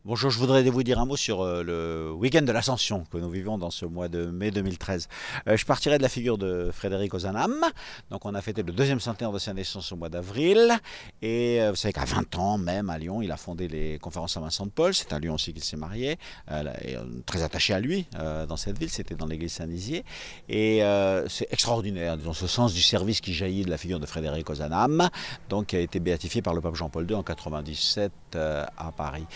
Bonjour, je voudrais vous dire un mot sur le week-end de l'Ascension que nous vivons dans ce mois de mai 2013. Je partirai de la figure de Frédéric Ozanam. Donc on a fêté le deuxième centenaire de sa naissance au mois d'avril. Et vous savez qu'à 20 ans même à Lyon, il a fondé les conférences Saint-Vincent-de-Paul. C'est à Lyon aussi qu'il s'est marié. Et, très attaché à lui dans cette ville, c'était dans l'église Saint-Nizier. Et c'est extraordinaire, dans ce sens du service qui jaillit de la figure de Frédéric Ozanam, donc qui a été béatifié par le pape Jean-Paul II en 97 à Paris.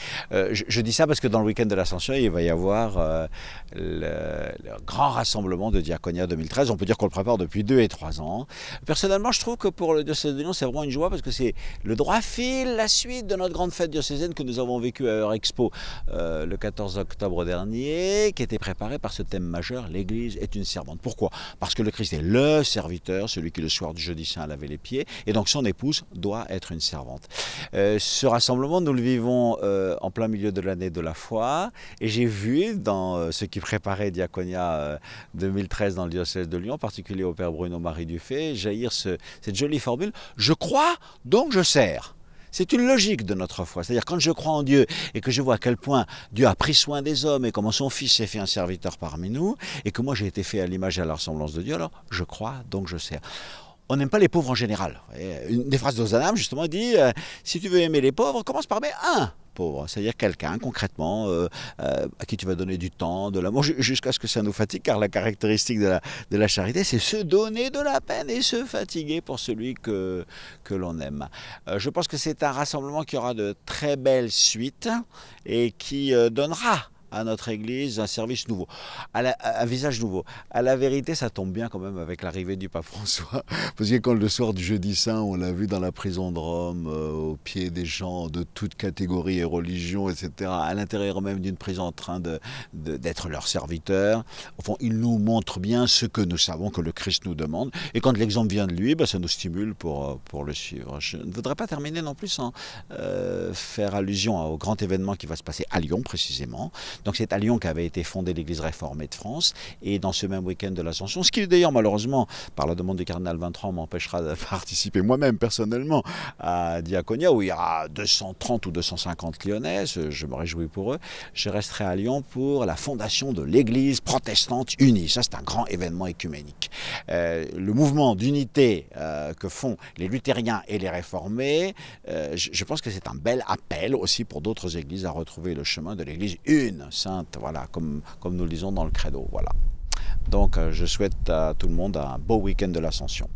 Je dis ça parce que dans le week-end de l'Ascension, il va y avoir le grand rassemblement de Diaconia 2013. On peut dire qu'on le prépare depuis 2 et 3 ans. Personnellement, je trouve que pour le diocèse de Lyon, c'est vraiment une joie parce que c'est le droit fil, la suite de notre grande fête diocésaine que nous avons vécue à Eurexpo le 14 octobre dernier, qui était préparée par ce thème majeur, l'Église est une servante. Pourquoi? Parce que le Christ est le serviteur, celui qui le soir du jeudi saint lavait les pieds, et donc son épouse doit être une servante. Ce rassemblement, nous le vivons en plein milieu de l'année de la foi, et j'ai vu dans ce qui préparait Diaconia 2013 dans le diocèse de Lyon, en particulier au Père Bruno-Marie Dufay, jaillir cette jolie formule « Je crois, donc je sers ». C'est une logique de notre foi. C'est-à-dire quand je crois en Dieu et que je vois à quel point Dieu a pris soin des hommes et comment son Fils s'est fait un serviteur parmi nous et que moi j'ai été fait à l'image et à la ressemblance de Dieu, alors je crois, donc je sers. On n'aime pas les pauvres en général. Une des phrases d'Ozanam, justement, dit si tu veux aimer les pauvres, commence par aimer un pauvre, c'est-à-dire quelqu'un concrètement à qui tu vas donner du temps, de l'amour, jusqu'à ce que ça nous fatigue, car la caractéristique de la charité, c'est se donner de la peine et se fatiguer pour celui que l'on aime. Je pense que c'est un rassemblement qui aura de très belles suites et qui donnera à notre Église un service nouveau, un visage nouveau. À la vérité, ça tombe bien quand même avec l'arrivée du pape François, parce que quand le soir du jeudi saint, on l'a vu dans la prison de Rome, au pied des gens de toutes catégories et religions, etc., à l'intérieur même d'une prison en train d'être leur serviteur, au fond, il nous montre bien ce que nous savons que le Christ nous demande, et quand l'exemple vient de lui, ça nous stimule pour le suivre. Je ne voudrais pas terminer non plus sans faire allusion au grand événement qui va se passer à Lyon, précisément. Donc c'est à Lyon qu'avait été fondée l'Église réformée de France, et dans ce même week-end de l'Ascension, ce qui d'ailleurs malheureusement, par la demande du cardinal Vintran, m'empêchera de participer moi-même personnellement à Diaconia, où il y a 230 ou 250 Lyonnais, je me réjouis pour eux. Je resterai à Lyon pour la fondation de l'Église protestante unie. Ça, c'est un grand événement écuménique. Le mouvement d'unité que font les luthériens et les réformés, je pense que c'est un bel appel aussi pour d'autres églises à retrouver le chemin de l'Église une, sainte, voilà, comme nous le disons dans le credo. Voilà. Donc je souhaite à tout le monde un beau week-end de l'Ascension.